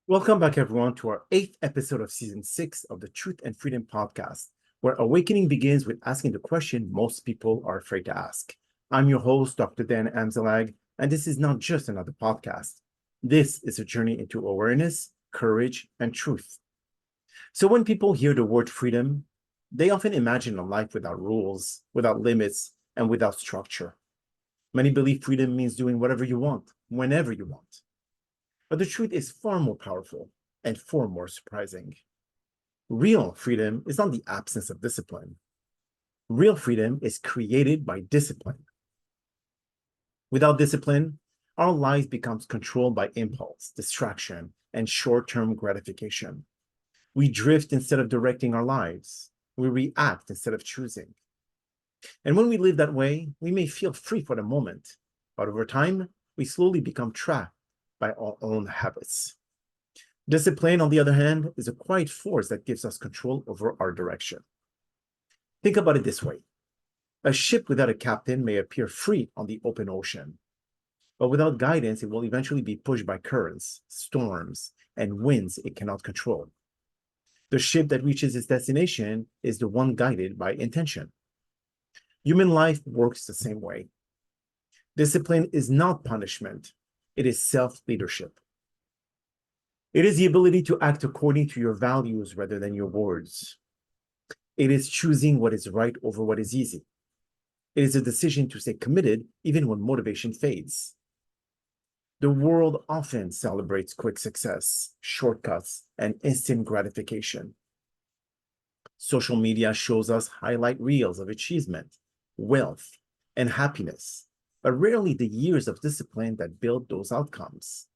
Welcome back, everyone, to our eighth episode of season 6 of the Truth and Freedom podcast, where awakening begins with asking the question most people are afraid to ask. I'm your host, Dr. Dan Amzalag, and this is not just another podcast. This is a journey into awareness, courage, and truth. So when people hear the word freedom, they often imagine a life without rules, without limits, and without structure. Many believe freedom means doing whatever you want, whenever you want. But the truth is far more powerful and far more surprising. Real freedom is not the absence of discipline. Real freedom is created by discipline. Without discipline, our lives becomes controlled by impulse, distraction, and short-term gratification. We drift instead of directing our lives. We react instead of choosing. And when we live that way, we may feel free for the moment, but over time, we slowly become trapped by our own habits. Discipline, on the other hand, is a quiet force that gives us control over our direction. Think about it this way. A ship without a captain may appear free on the open ocean, but without guidance, it will eventually be pushed by currents, storms, and winds it cannot control. The ship that reaches its destination is the one guided by intention. Human life works the same way. Discipline is not punishment, it is self-leadership. It is the ability to act according to your values rather than your words. It is choosing what is right over what is easy. It is a decision to stay committed even when motivation fades. The world often celebrates quick success, shortcuts, and instant gratification. Social media shows us highlight reels of achievement, wealth, and happiness, but rarely the years of discipline that build those outcomes.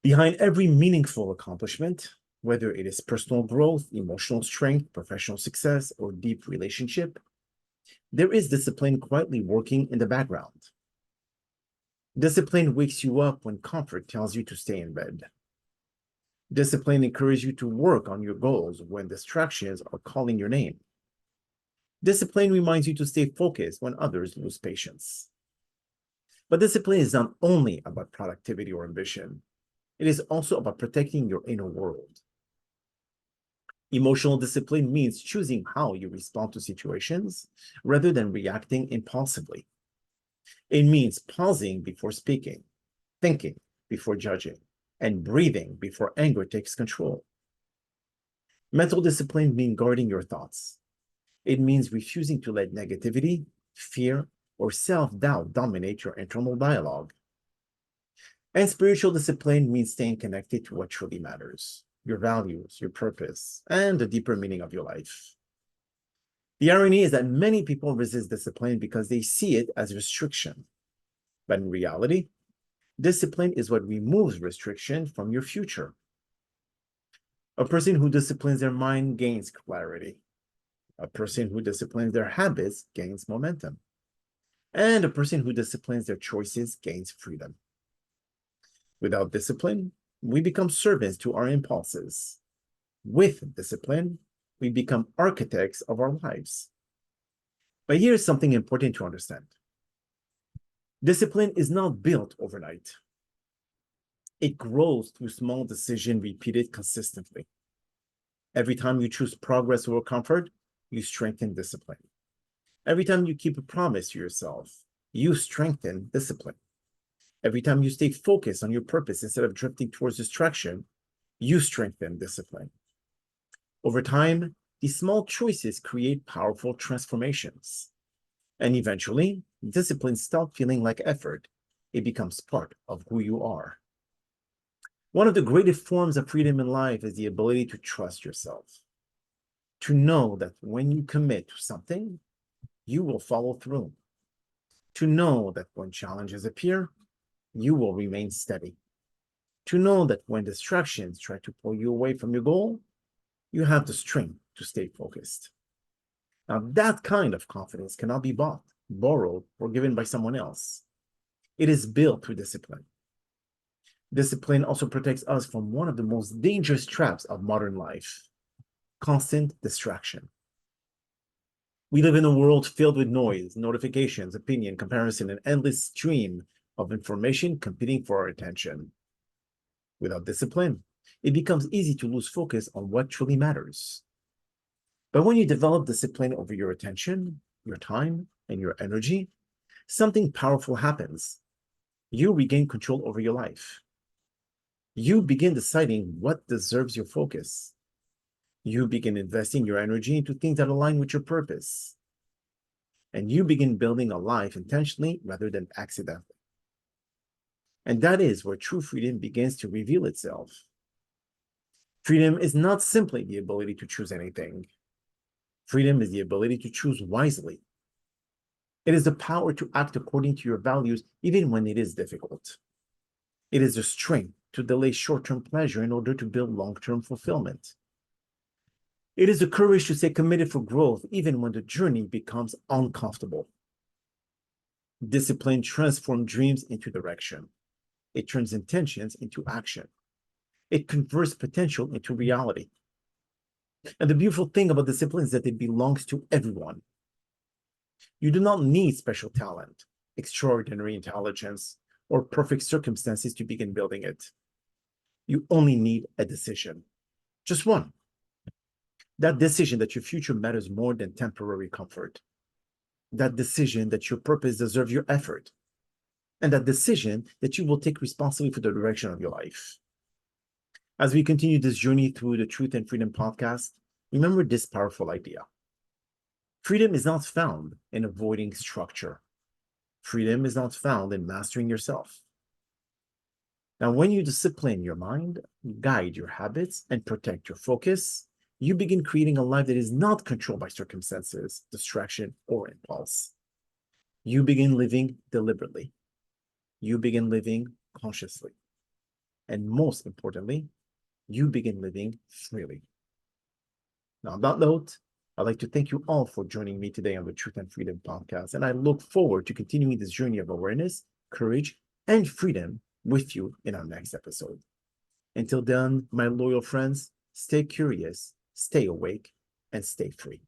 Behind every meaningful accomplishment, whether it is personal growth, emotional strength, professional success, or deep relationship, there is discipline quietly working in the background. Discipline wakes you up when comfort tells you to stay in bed. Discipline encourages you to work on your goals when distractions are calling your name. Discipline reminds you to stay focused when others lose patience. But discipline is not only about productivity or ambition. It is also about protecting your inner world. Emotional discipline means choosing how you respond to situations rather than reacting impulsively. It means pausing before speaking, thinking before judging, and breathing before anger takes control. Mental discipline means guarding your thoughts. It means refusing to let negativity, fear, or self-doubt dominate your internal dialogue. And spiritual discipline means staying connected to what truly matters, your values, your purpose, and the deeper meaning of your life. The irony is that many people resist discipline because they see it as restriction. But in reality, discipline is what removes restriction from your future. A person who disciplines their mind gains clarity. A person who disciplines their habits gains momentum. And a person who disciplines their choices gains freedom. Without discipline, we become servants to our impulses. With discipline, we become architects of our lives. But here's something important to understand. Discipline is not built overnight. It grows through small decisions repeated consistently. Every time you choose progress over comfort, you strengthen discipline. Every time you keep a promise to yourself, you strengthen discipline. Every time you stay focused on your purpose instead of drifting towards distraction, you strengthen discipline. Over time, these small choices create powerful transformations. And eventually, discipline stops feeling like effort. It becomes part of who you are. One of the greatest forms of freedom in life is the ability to trust yourself. To know that when you commit to something, you will follow through. To know that when challenges appear, you will remain steady. To know that when distractions try to pull you away from your goal, you have the strength to stay focused. Now, that kind of confidence cannot be bought, borrowed, or given by someone else. It is built through discipline. Discipline also protects us from one of the most dangerous traps of modern life: constant distraction. We live in a world filled with noise, notifications, opinion, comparison, and endless stream of information competing for our attention. Without discipline, it becomes easy to lose focus on what truly matters. But when you develop discipline over your attention, your time, and your energy, something powerful happens. You regain control over your life. You begin deciding what deserves your focus. You begin investing your energy into things that align with your purpose. And you begin building a life intentionally rather than accidentally. And that is where true freedom begins to reveal itself. Freedom is not simply the ability to choose anything. Freedom is the ability to choose wisely. It is the power to act according to your values, even when it is difficult. It is the strength to delay short-term pleasure in order to build long-term fulfillment. It is the courage to stay committed for growth, even when the journey becomes uncomfortable. Discipline transforms dreams into direction. It turns intentions into action. It converts potential into reality. And the beautiful thing about discipline is that it belongs to everyone. You do not need special talent, extraordinary intelligence, or perfect circumstances to begin building it. You only need a decision. Just one. That decision that your future matters more than temporary comfort. That decision that your purpose deserves your effort. And that decision that you will take responsibility for the direction of your life. As we continue this journey through the Truth and Freedom podcast, remember this powerful idea. Freedom is not found in avoiding structure. Freedom is not found in mastering yourself. Now, when you discipline your mind, guide your habits, and protect your focus, you begin creating a life that is not controlled by circumstances, distraction, or impulse. You begin living deliberately. You begin living consciously. And most importantly, you begin living freely. Now, on that note, I'd like to thank you all for joining me today on the Truth and Freedom podcast, and I look forward to continuing this journey of awareness, courage, and freedom with you in our next episode. Until then, my loyal friends, stay curious, stay awake, and stay free.